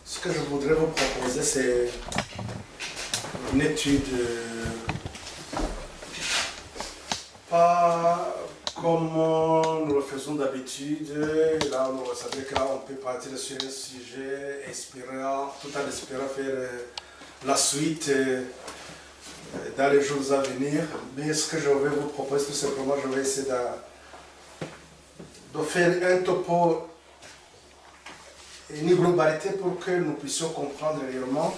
Ce que je voudrais vous proposer, c'est une étude, pas comme nous le faisons d'habitude. Là, vous savez que là, on peut partir sur un sujet inspirant, tout en espérant faire la suite dans les jours à venir. Mais ce que je vais vous proposer, tout simplement, je vais essayer de faire un topo, une globalité pour que nous puissions comprendre réellement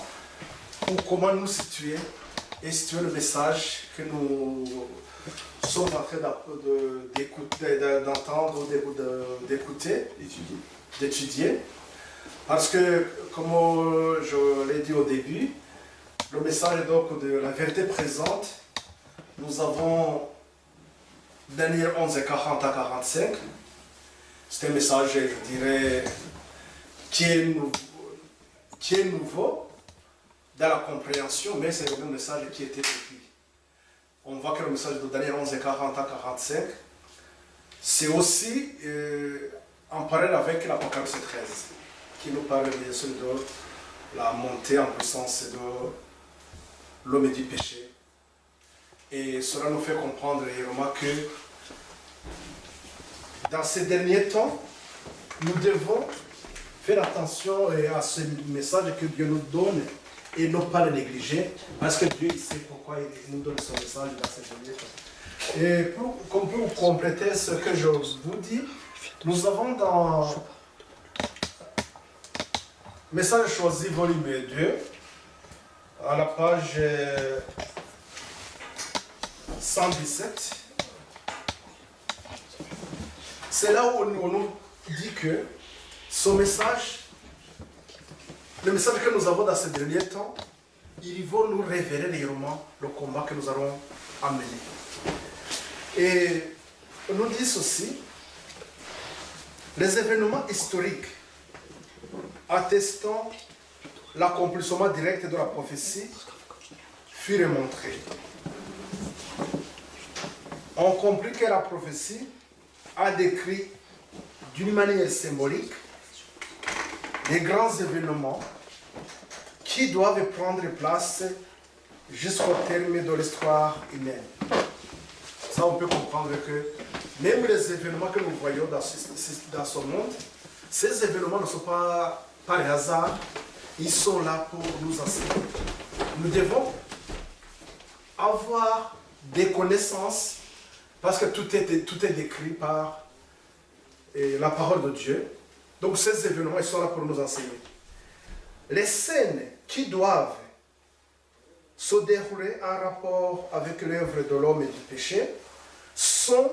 comment nous situer et situer le message que nous sommes en train d'entendre, d'écouter, d'étudier. Parce que, comme je l'ai dit au début, le message est donc de la vérité présente. Nous avons Daniel 11 et 40 à 45. C'est un message, je dirais, qui est nouveau dans la compréhension, mais c'est le même message qui était écrit. On voit que le message de Daniel 11 et 40 à 45, c'est aussi en parallèle avec l'Apocalypse 13, qui nous parle bien sûr de la montée en puissance de l'homme et du péché. Et cela nous fait comprendre réellement que dans ces derniers temps, nous devons faire attention à ce message que Dieu nous donne et ne pas le négliger, parce que Dieu sait pourquoi il nous donne son message dans ces derniers temps. Et pour compléter ce que je vous dis, nous avons dans Message choisi volume 2, à la page 117, c'est là où on nous dit que ce message, le message que nous avons dans ces derniers temps, ils vont nous révéler réellement le combat que nous allons amener. Et on nous dit ceci, les événements historiques attestant l'accomplissement direct de la prophétie furent montrés. On comprit que la prophétie a décrit d'une manière symbolique les grands événements qui doivent prendre place jusqu'au terme de l'histoire humaine. Ça, on peut comprendre que même les événements que nous voyons dans ce monde, ces événements ne sont pas par hasard, ils sont là pour nous enseigner. Nous devons avoir des connaissances parce que tout est décrit par la parole de Dieu. Donc ces événements, ils sont là pour nous enseigner. Les scènes qui doivent se dérouler en rapport avec l'œuvre de l'homme et du péché sont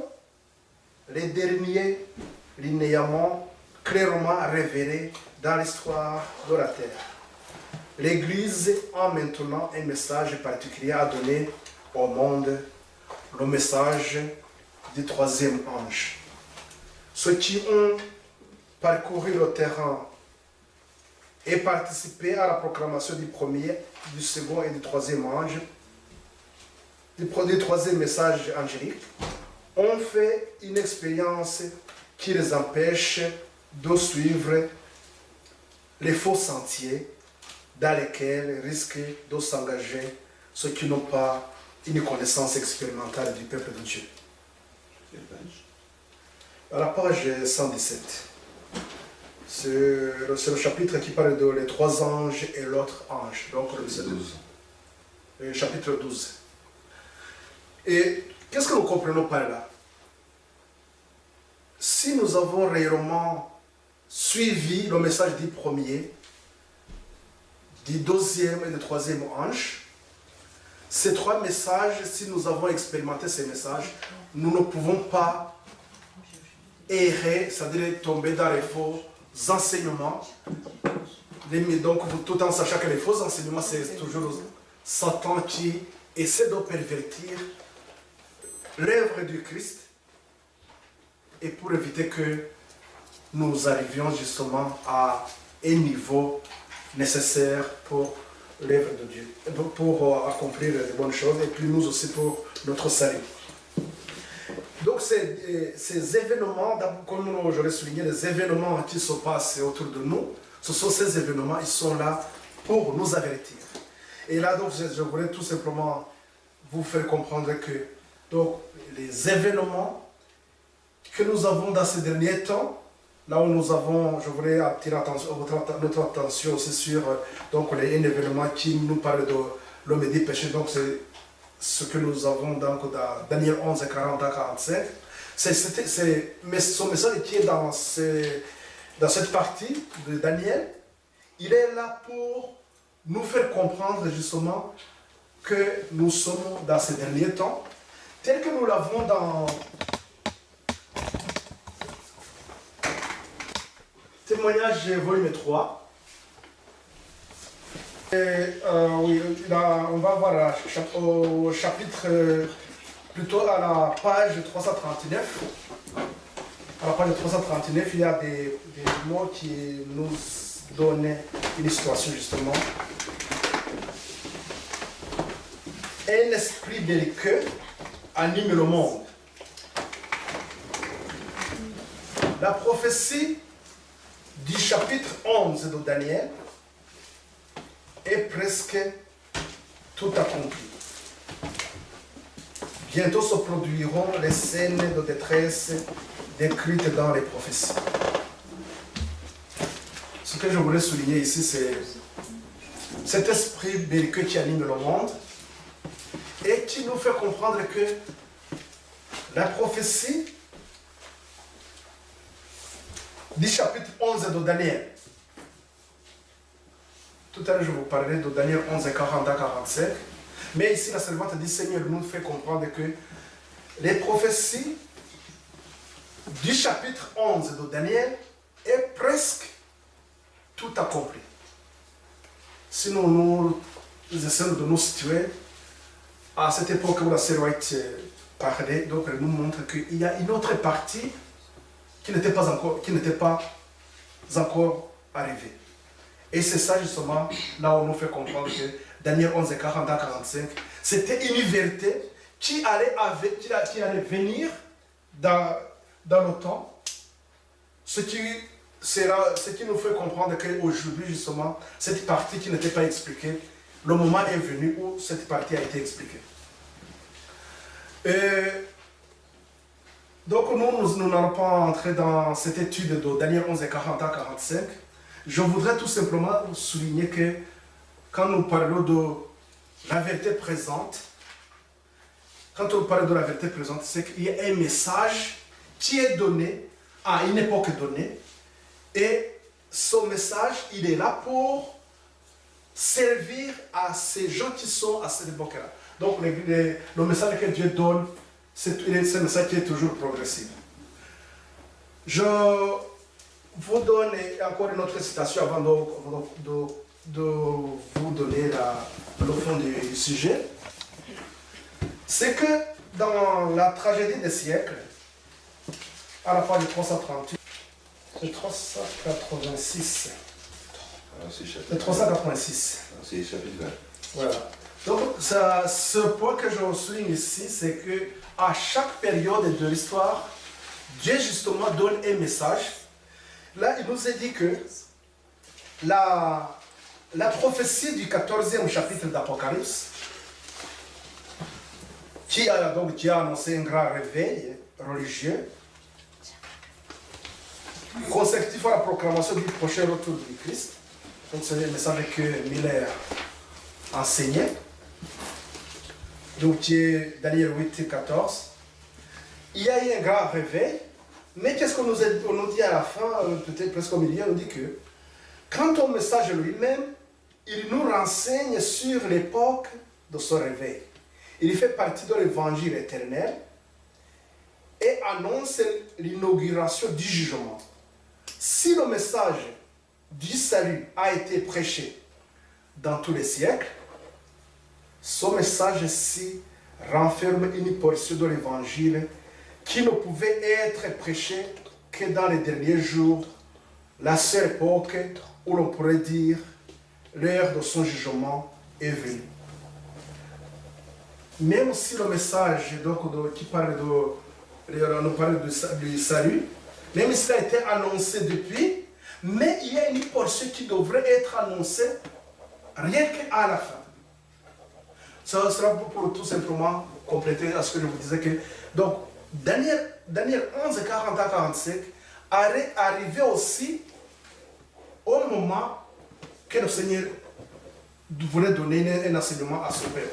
les derniers linéaments clairement révélés dans l'histoire de la terre. L'Église a maintenant un message particulier à donner au monde, le message du troisième ange. Ceux qui ont parcouru le terrain et participé à la proclamation du premier, du second et du troisième ange, du troisième message angélique, ont fait une expérience qui les empêche de suivre les faux sentiers dans lesquels risquent de s'engager ceux qui n'ont pas une connaissance expérimentale du peuple de Dieu. À la page 117, c'est le chapitre qui parle de les trois anges et l'autre ange, donc le chapitre 12. Et qu'est-ce que nous comprenons par là? Si nous avons réellement suivi le message du premier, du deuxième et du troisième ange, ces trois messages, si nous avons expérimenté ces messages, nous ne pouvons pas errer, c'est-à-dire tomber dans les faux enseignements. Donc, tout en sachant que les faux enseignements, c'est toujours Satan qui essaie de pervertir l'œuvre du Christ, et pour éviter que nous arrivions justement à un niveau nécessaire pour l'œuvre de Dieu, pour accomplir les bonnes choses, et puis nous aussi pour notre salut. Donc ces événements, comme je l'ai souligné, les événements qui se passent autour de nous, ce sont ces événements, ils sont là pour nous avertir. Et là, donc, je voulais tout simplement vous faire comprendre que donc, les événements que nous avons dans ces derniers temps, là où nous avons, je voulais attirer notre attention aussi sur donc, un événement qui nous parle de l'homme et du péché. Donc c'est ce que nous avons donc, dans Daniel 11, 40 à 45. C'est son message qui est dans cette partie de Daniel. Il est là pour nous faire comprendre justement que nous sommes dans ces derniers temps, tel que nous l'avons dans Témoignage volume 3. Oui, là, on va voir au chapitre, plutôt à la page 339. À la page 339, il y a des mots qui nous donnent une situation justement. Un esprit belliqueux anime le monde. La prophétie du chapitre 11 de Daniel est presque tout accompli. Bientôt se produiront les scènes de détresse décrites dans les prophéties. Ce que je voulais souligner ici, c'est cet esprit belliqueux qui anime le monde et qui nous fait comprendre que la prophétie du chapitre 11 de Daniel. Tout à l'heure, je vous parlais de Daniel 11, 40 à 45. Mais ici, la servante du Seigneur nous fait comprendre que les prophéties du chapitre 11 de Daniel est presque tout accompli. Si nous essayons de nous situer à cette époque où la sœur White parlait, donc elle nous montre qu'il y a une autre partie qui n'était pas encore arrivé. Et c'est ça justement, là où on nous fait comprendre que Daniel 11 et 40 à 45, c'était une vérité qui allait venir dans le temps, ce qui nous fait comprendre qu'aujourd'hui, justement, cette partie qui n'était pas expliquée, le moment est venu où cette partie a été expliquée. Donc nous n'allons pas entrer dans cette étude de Daniel 11 et 40 à 45. Je voudrais tout simplement souligner que quand nous parlons de la vérité présente, c'est qu'il y a un message qui est donné à une époque donnée, et ce message, il est là pour servir à ces gens qui sont à cette époque-là. Donc le message que Dieu donne, c'est un message qui est toujours progressif. Je vous donne encore une autre citation avant de vous donner le fond du sujet. C'est que dans la tragédie des siècles, à la fin du 338, le 386. Le 386. C'est chapitre 20. Voilà. Donc, ce point que je souligne ici, c'est que à chaque période de l'histoire, Dieu justement donne un message. Là, il nous a dit que la prophétie du 14e chapitre d'Apocalypse, qui a annoncé un grand réveil religieux, consécutif à la proclamation du prochain retour du Christ. Donc c'est le message que Miller enseignait. Donc qui est Daniel 8 et 14. Il y a eu un grand réveil, mais qu'est-ce qu'on nous dit à la fin, peut-être presque au milieu, on dit que quant au message lui-même, il nous renseigne sur l'époque de ce réveil. Il fait partie de l'évangile éternel et annonce l'inauguration du jugement. Si le message du salut a été prêché dans tous les siècles, ce message-ci renferme une portion de l'évangile qui ne pouvait être prêchée que dans les derniers jours, la seule époque où l'on pourrait dire l'heure de son jugement est venue. Même si le message qui parle nous parle du salut, même s'il a été annoncé depuis, mais il y a une portion qui devrait être annoncée rien qu'à la fin. Ça sera pour tout simplement compléter à ce que je vous disais que donc Daniel 11, 40 à 45 arrivait aussi au moment que le Seigneur voulait donner un enseignement à son peuple.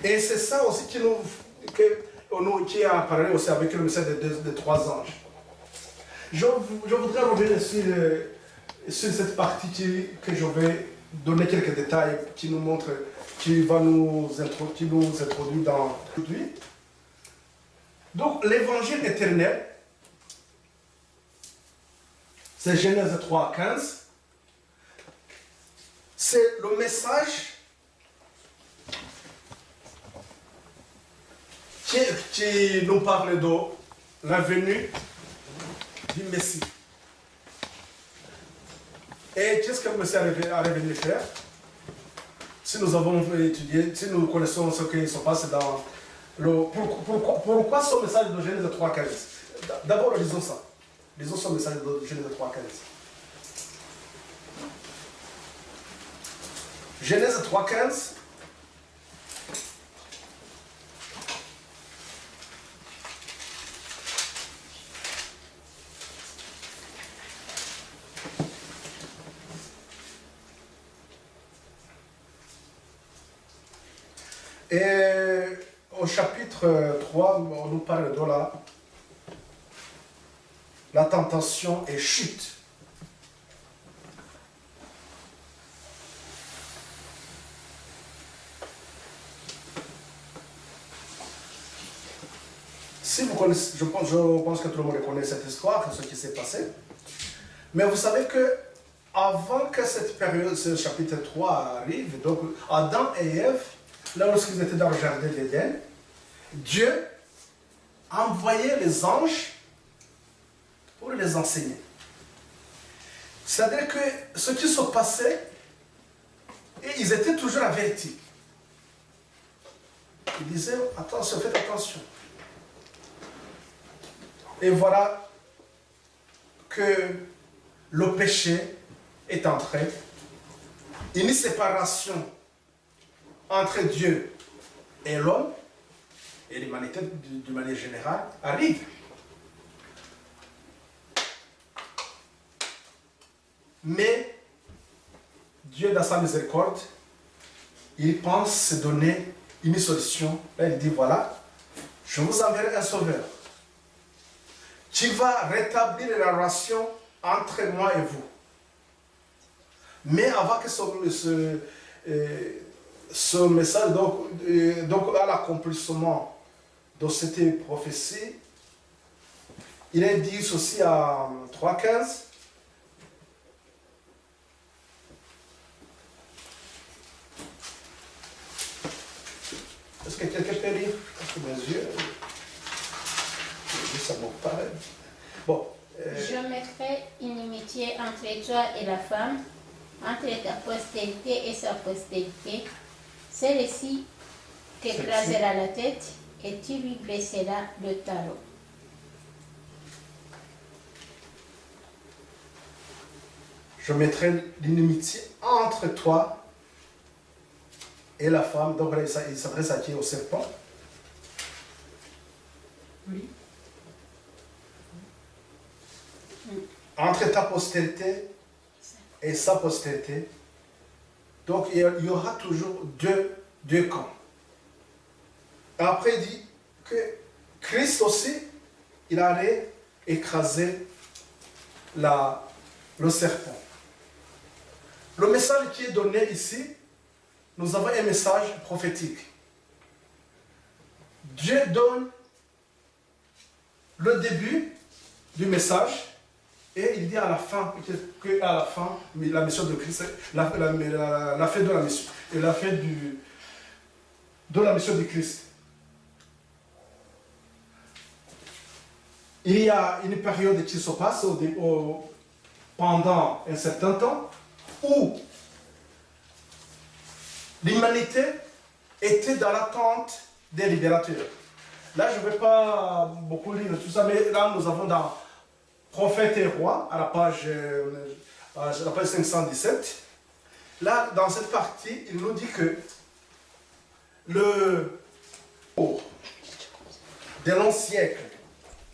Et c'est ça aussi qui a parlé aussi avec le message des trois anges. Je voudrais revenir sur cette partie que je vais donner quelques détails qui nous montrent, qui nous introduit dans aujourd'hui. Donc l'évangile éternel, c'est Genèse 3, 15. C'est le message qui nous parle de la venue du Messie. Et qu'est-ce que le Messie a revenu faire? Si nous avons étudié, si nous connaissons ce qui se passe dans le... Pourquoi ce message de Genèse 3.15? D'abord, lisons ça. Lisons ce message de Genèse 3.15. Genèse 3.15. Et au chapitre 3, on nous parle de la tentation et chute. Si vous connaissez, je pense que tout le monde connaît cette histoire, ce qui s'est passé. Mais vous savez que avant que cette période, ce chapitre 3 arrive, donc Adam et Ève, là lorsqu'ils étaient dans le jardin d'Éden, Dieu envoyait les anges pour les enseigner. C'est-à-dire que ce qui se passait Et ils étaient toujours avertis. Ils disaient, attention, faites attention. Et voilà que le péché est entré. Une séparation entre Dieu et l'homme, et l'humanité de manière générale, arrive. Mais Dieu, dans sa miséricorde, il pense se donner une solution. Là, il dit, voilà, je vous enverrai un sauveur qui va rétablir la relation entre moi et vous. Mais avant que ce message, donc à l'accomplissement de cette prophétie, il est dit aussi à 3,15. Est-ce que quelqu'un peut lire? Parce que mes yeux, ça me paraît. Bon. Je mettrai une inimitié entre toi et la femme, entre ta postérité et sa postérité. Celle-ci t'écrasera la tête et tu lui blesseras le talon. Je mettrai l'inimitié entre toi et la femme. Donc il s'adresse à qui? Au serpent. Oui. Entre ta postérité et sa postérité. Donc il y aura toujours deux camps. Après il dit que Christ aussi, il allait écraser le serpent. Le message qui est donné ici, nous avons un message prophétique. Dieu donne le début du message et il dit à la fin, qu'à la fin, la mission de Christ, la fin de la mission, et la fin de la mission de Christ. Il y a une période qui se passe pendant un certain temps où l'humanité était dans l'attente des libérateurs. Là, je ne vais pas beaucoup lire tout ça, mais là, nous avons dans Prophètes et Rois, à la page 517. Là, dans cette partie, il nous dit que le cours de longs siècles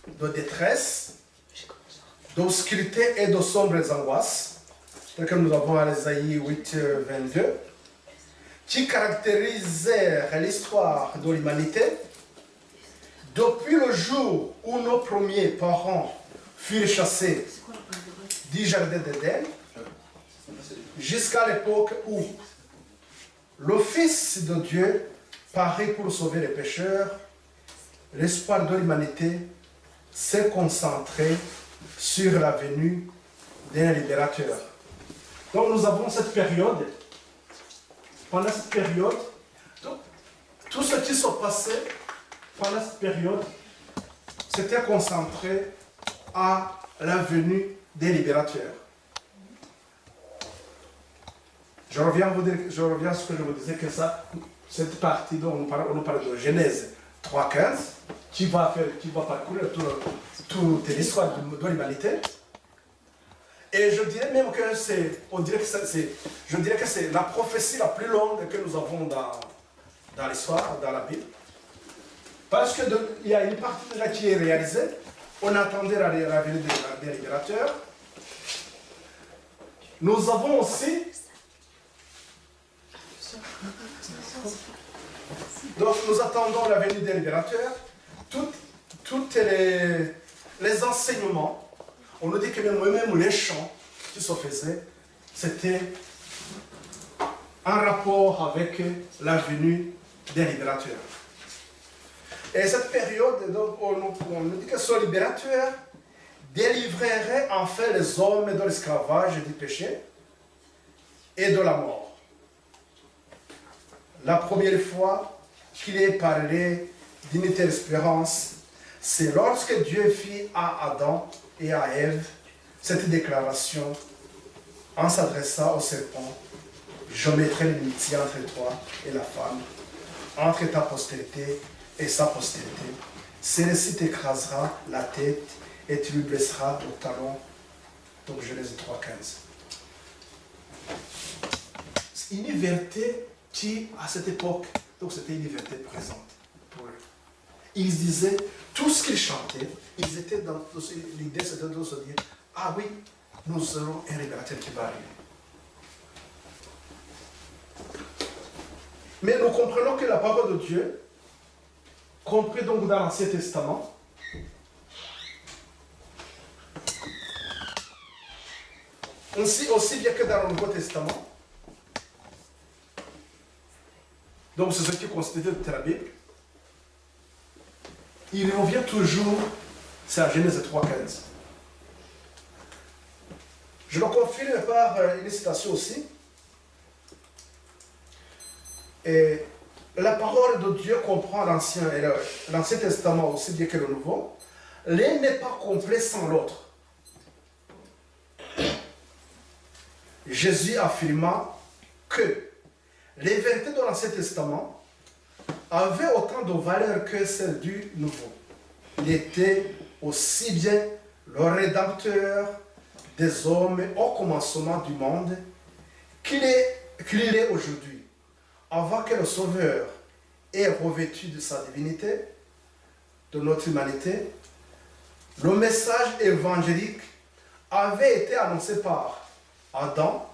de détresse, d'obscurité et de sombres angoisses, tel que nous avons à l'Ésaïe 8, 22, qui caractérisèrent l'histoire de l'humanité depuis le jour où nos premiers parents furent chassés du jardin d'Éden jusqu'à l'époque où le Fils de Dieu paraît pour sauver les pécheurs. L'espoir de l'humanité s'est concentré sur la venue d'un libérateur. Donc nous avons cette période. Pendant cette période, tout ce qui se passait pendant cette période s'était concentré à la venue des libérateurs. Je reviens à ce que je vous disais, que cette partie dont on nous parle de Genèse 3,15, qui va parcourir toute l'histoire de l'humanité. Et je dirais même que c'est la prophétie la plus longue que nous avons dans l'histoire, dans la Bible. Parce qu'il y a une partie déjà qui est réalisée. On attendait la venue des libérateurs. Nous avons aussi... Donc nous attendons la venue des libérateurs. Tous les enseignements. On nous dit que même les chants qui se faisaient, c'était en rapport avec la venue des libérateurs. Et cette période, donc, on nous dit que ce libérateur délivrerait enfin les hommes de l'esclavage et du péché et de la mort. La première fois qu'il est parlé d'une telle espérance, c'est lorsque Dieu fit à Adam et à Ève cette déclaration en s'adressant au serpent. je mettrai l'amitié entre toi et la femme, entre ta postérité et sa postérité. Celle-ci t'écrasera la tête et tu lui blesseras au talon. Donc Genèse 3,15. C'est une vérité qui, à cette époque, donc c'était une vérité présente pour eux. Ils disaient, tout ce qu'ils chantaient, ils étaient dans l'idée, c'était de se dire, ah oui, nous aurons un révélateur qui va arriver. Mais nous comprenons que la parole de Dieu, compris donc dans l'Ancien Testament, aussi bien que dans le Nouveau Testament, donc c'est ce qui constitue la Bible, il revient toujours, c'est à Genèse 3,15. Je le confirme par une citation aussi. Et la parole de Dieu comprend l'Ancien Testament aussi bien que le Nouveau. L'un n'est pas complet sans l'autre. Jésus affirma que les vérités de l'Ancien Testament avaient autant de valeur que celles du Nouveau. Il était aussi bien le Rédempteur des hommes au commencement du monde qu'il est aujourd'hui. Avant que le Sauveur ait revêtu de sa divinité, de notre humanité, le message évangélique avait été annoncé par Adam,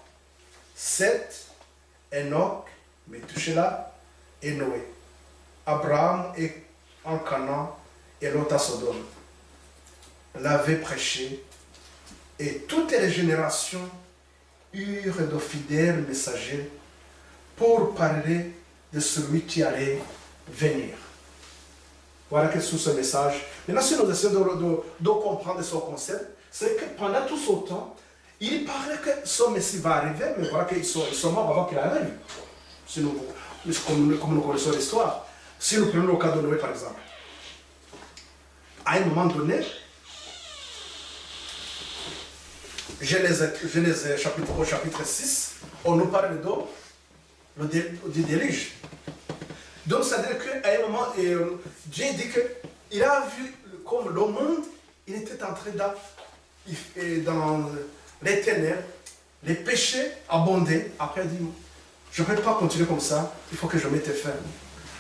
Seth, Enoch, Methuselah et Noé, Abraham et en Canaan et Lot à Sodome, l'avait prêché, et toutes les générations eurent de fidèles messagers pour parler de celui qui allait venir. Voilà que sous ce message. Maintenant, si nous essayons de comprendre ce concept, c'est que pendant tout ce temps, il parlait que ce Messie va arriver, mais voilà qu'ils sont morts avant qu'il arrive. Comme nous connaissons l'histoire. Si nous prenons le cas de Noé, par exemple, à un moment donné, Genèse chapitre 6, on nous parle du déluge. Donc, c'est-à-dire qu'à un moment, Dieu dit qu'il a vu comme le monde, il était entré dans les ténèbres, les péchés abondaient. Après, il dit, je ne peux pas continuer comme ça, il faut que je mette fin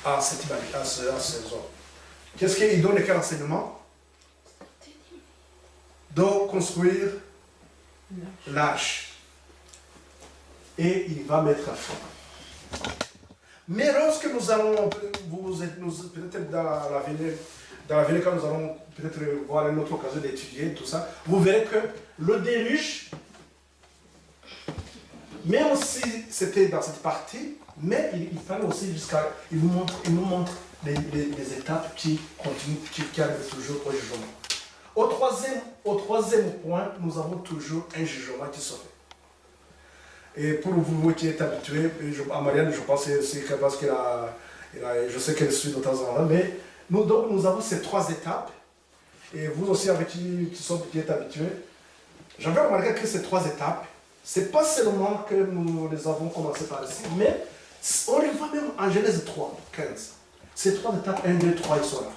à ces hommes. Qu'est-ce qu'il donne, quel enseignement? De construire l'arche. Et il va mettre fin. Mais lorsque nous allons, peut-être dans l'avenir, quand nous allons peut-être voir une autre occasion d'étudier tout ça, vous verrez que le déluge, même si c'était dans cette partie, mais il fallait aussi il nous montre les étapes qui continuent, qui arrivent toujours au jugement. Au troisième point, nous avons toujours un jugement qui se fait. Et pour vous qui êtes habitués, à Marianne, je pense que c'est parce je sais qu'elle suit de temps en temps, mais nous avons ces trois étapes. Et vous aussi, avec qui êtes habitués, j'avais remarqué que ces trois étapes, c'est pas seulement que nous les avons commencé par ici, mais on les voit même en Genèse 3, 15. Ces trois étapes, 1, 2, 3, ils sont là.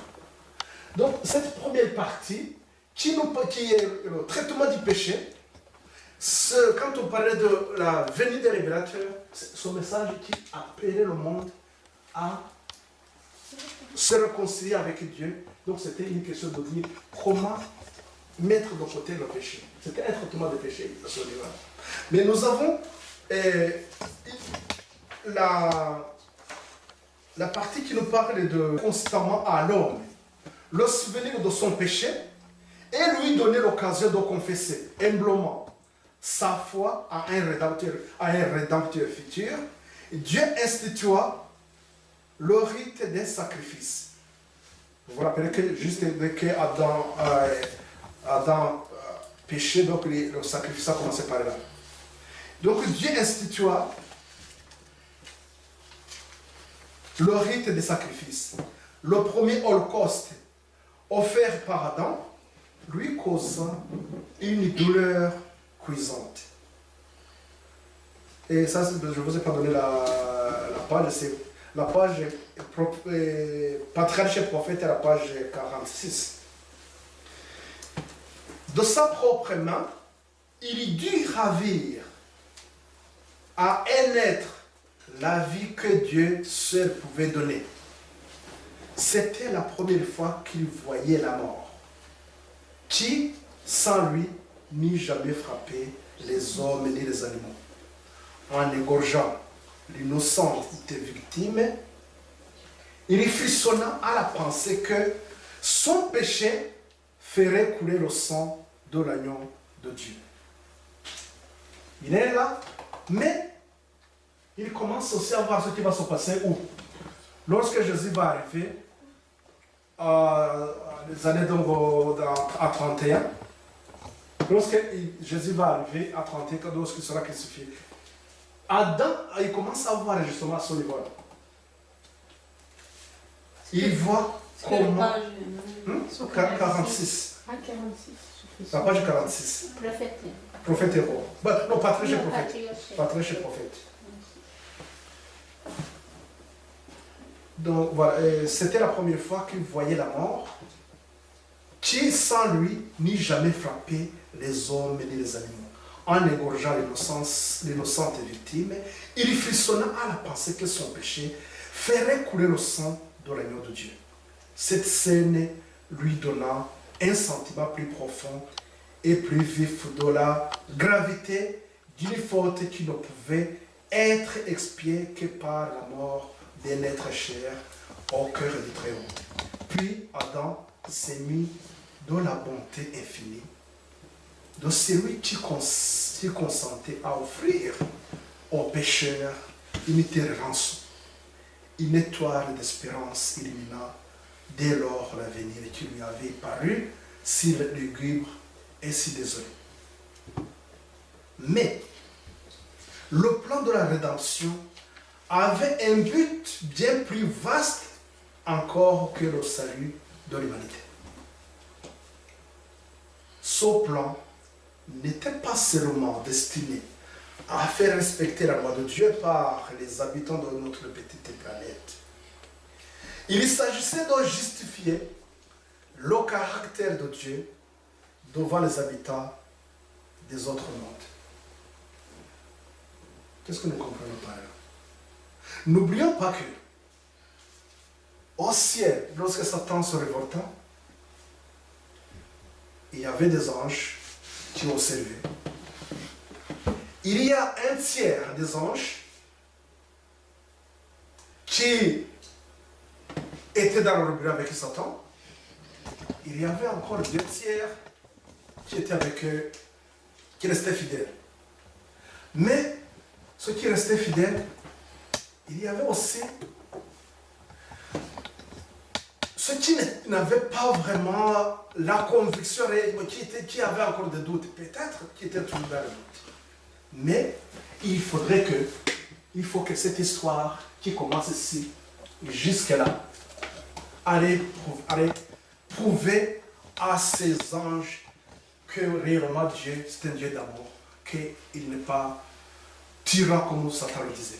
Donc, cette première partie, qui est le traitement du péché, quand on parlait de la venue des révélateurs, c'est ce message qui appelait le monde à se réconcilier avec Dieu. Donc c'était une question de dire comment mettre de côté le péché. C'était un traitement de péché à ce niveau-là. Mais nous avons la partie qui nous parle de constamment à l'homme le souvenir de son péché et lui donner l'occasion de confesser humblement sa foi à un rédempteur futur. Dieu institua le rite des sacrifices. Vous vous rappelez que juste dès que Adam péchait, donc le sacrifice a commencé par là. Donc Dieu institua le rite des sacrifices. Le premier holocauste offert par Adam lui causa une douleur cuisante. Et ça, je ne vous ai pas donné la page. C'est la page Patriarche et prophète, la page 46. De sa propre main, il dut ravir à un être la vie que Dieu seul pouvait donner. C'était la première fois qu'il voyait la mort, qui, sans lui, n'y jamais frappé les hommes ni les animaux. En égorgeant l'innocente victime, il frissonna à la pensée que son péché ferait couler le sang de l'agneau de Dieu. Il est là, mais il commence aussi à voir ce qui va se passer où? Lorsque Jésus va arriver, les années à 31, lorsque Jésus va arriver à 31, lorsqu'il sera crucifié, Adam, il commence à voir justement à ce niveau-là. Il voit comment... 46. Ah, 46. La page 46. Prophète. Prophète et roi. Non, patriarche et Non, prophète. patriarche. Patriarche et prophète. Donc voilà, c'était la première fois qu'il voyait la mort, qui sans lui n'y jamais frappé les hommes ni les animaux. En égorgeant l'innocente victime, il frissonna à la pensée que son péché ferait couler le sang de l'agneau de Dieu. Cette scène lui donna un sentiment plus profond et plus vif de la gravité d'une faute qui ne pouvait être expiée que par la mort d'un être cher au cœur du Très-Haut. Puis Adam s'est mis de la bonté infinie de celui qui consentait à offrir aux pécheurs une telle rançon. Une étoile d'espérance illumina dès lors l'avenir qui lui avait paru si lugubre et si désolé. Mais le plan de la rédemption avait un but bien plus vaste encore que le salut de l'humanité. Ce plan n'était pas seulement destiné à faire respecter la loi de Dieu par les habitants de notre petite planète. Il s'agissait de justifier le caractère de Dieu devant les habitants des autres mondes. Qu'est-ce que nous comprenons par là? N'oublions pas que au ciel, lorsque Satan se révolta, il y avait des anges qui observaient. Il y a un tiers des anges qui étaient dans le bureau avec Satan. Il y avait encore 2 tiers qui étaient avec eux, qui restaient fidèles. Mais ceux qui restaient fidèles, il y avait aussi ceux qui n'avaient pas vraiment la conviction, qui avaient encore des doutes, peut-être qui étaient toujours dans le doute. Mais il faut que cette histoire qui commence ici, jusque-là, allait prouver à ces anges que réellement Dieu, c'est un Dieu d'amour, qu'il n'est pas tyran comme Satan le disait.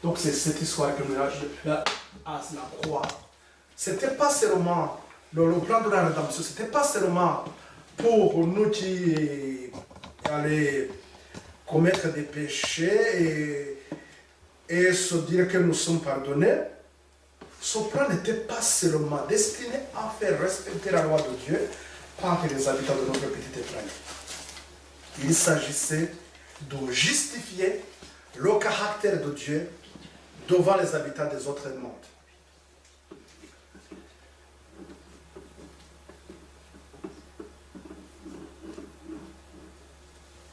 Donc c'est cette histoire que nous avons à la croix. C'était pas seulement le plan de la rédemption, c'était pas seulement pour nous qui allaient commettre des péchés et se dire que nous sommes pardonnés. Ce plan n'était pas seulement destiné à faire respecter la loi de Dieu par les habitants de notre petite planète. Il s'agissait de justifier le caractère de Dieu devant les habitants des autres mondes.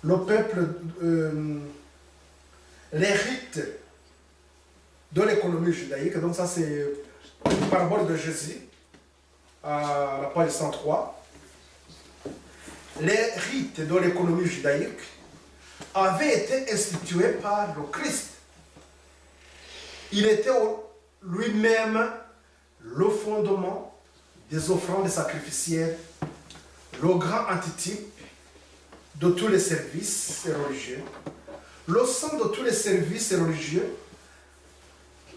Le peuple, les rites de l'économie judaïque, donc ça c'est une parabole de Jésus, à la page 103. Les rites de l'économie judaïque avaient été institués par le Christ. Il était lui-même le fondement des offrandes sacrificielles, le grand antitype de tous les services religieux, le sang de tous les services religieux,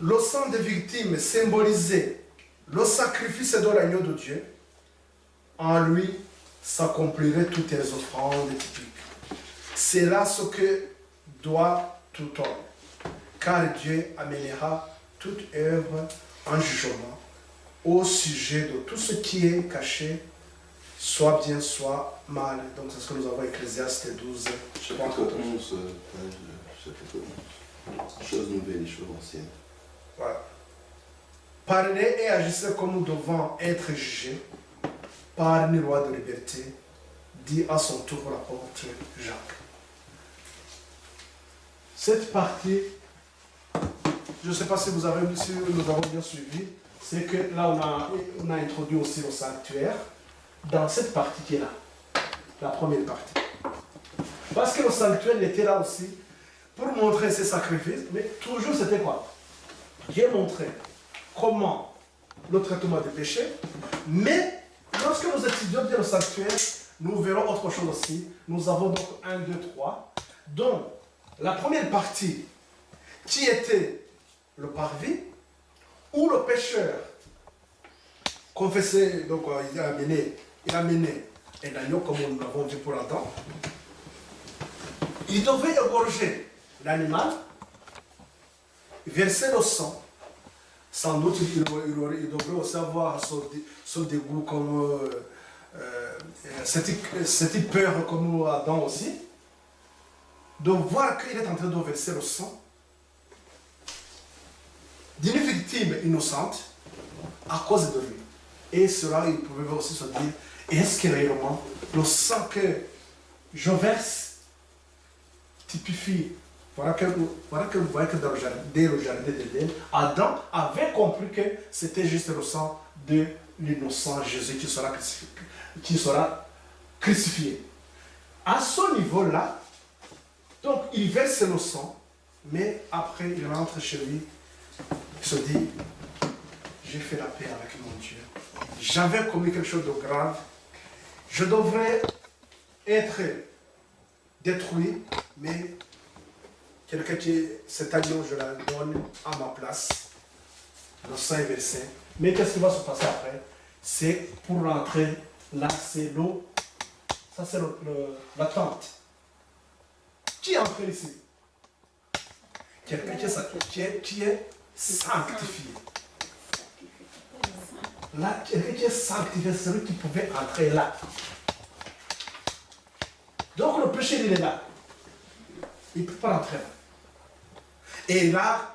le sang des victimes symbolisait le sacrifice de l'agneau de Dieu. En lui s'accompliraient toutes les offrandes typiques. C'est là ce que doit tout homme, car Dieu amènera toute œuvre en jugement au sujet de tout ce qui est caché, soit bien, soit mal. Donc c'est ce que nous avons Ecclésiaste 12. Chapitre 11, chapitre 11. Choses nouvelles et choses anciennes. Voilà. Parlez et agissez comme nous devons être jugés par une loi de liberté, dit à son tour l'apôtre Jacques. Cette partie, je ne sais pas si vous avez, si nous avons bien suivi, c'est que là on a introduit aussi le sanctuaire dans cette partie qui est là, la première partie. Parce que le sanctuaire était là aussi pour montrer ses sacrifices, mais toujours c'était quoi? Dieu montrait comment le traitement des péchés, mais lorsque nous étudions bien le sanctuaire, nous verrons autre chose aussi. Nous avons donc 1, 2, 3, dont la première partie qui était le parvis, où le pécheur confessait, donc il a amené un agneau comme nous l'avons vu pour l'entendre. Il devait égorger l'animal, verser le sang. Sans doute, il devrait aussi avoir son dégoût comme cette peur comme Adam aussi, de voir qu'il est en train de verser le sang d'une victime innocente à cause de lui. Et cela, il pouvait aussi se dire, est-ce que réellement le sang que je verse typifie. Voilà que vous voyez que dans le jardin d'Éden, Adam avait compris que c'était juste le sang de l'innocent Jésus qui sera crucifié. À ce niveau-là, donc il verse le sang, mais après il rentre chez lui, il se dit, j'ai fait la paix avec mon Dieu. J'avais commis quelque chose de grave. Je devrais être détruit, mais quelqu'un qui, cet agneau, je la donne à ma place. Le sang est versé. Mais qu'est-ce qui va se passer après? C'est pour rentrer là, c'est l'eau. Ça, c'est la tente. Qui est entré ici? Quelqu'un qui est sanctifié. Là, quelqu'un qui est sanctifié, c'est celui qui pouvait entrer là. Donc le péché, il est là. Il ne peut pas rentrer là. Et là,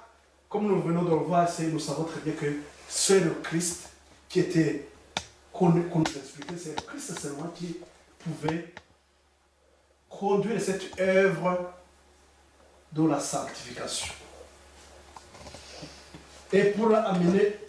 comme nous venons de le voir, nous savons très bien que c'est le Christ qui était, qu'on nous expliquait, c'est le Christ seulement qui pouvait conduire cette œuvre de la sanctification. Et pour amener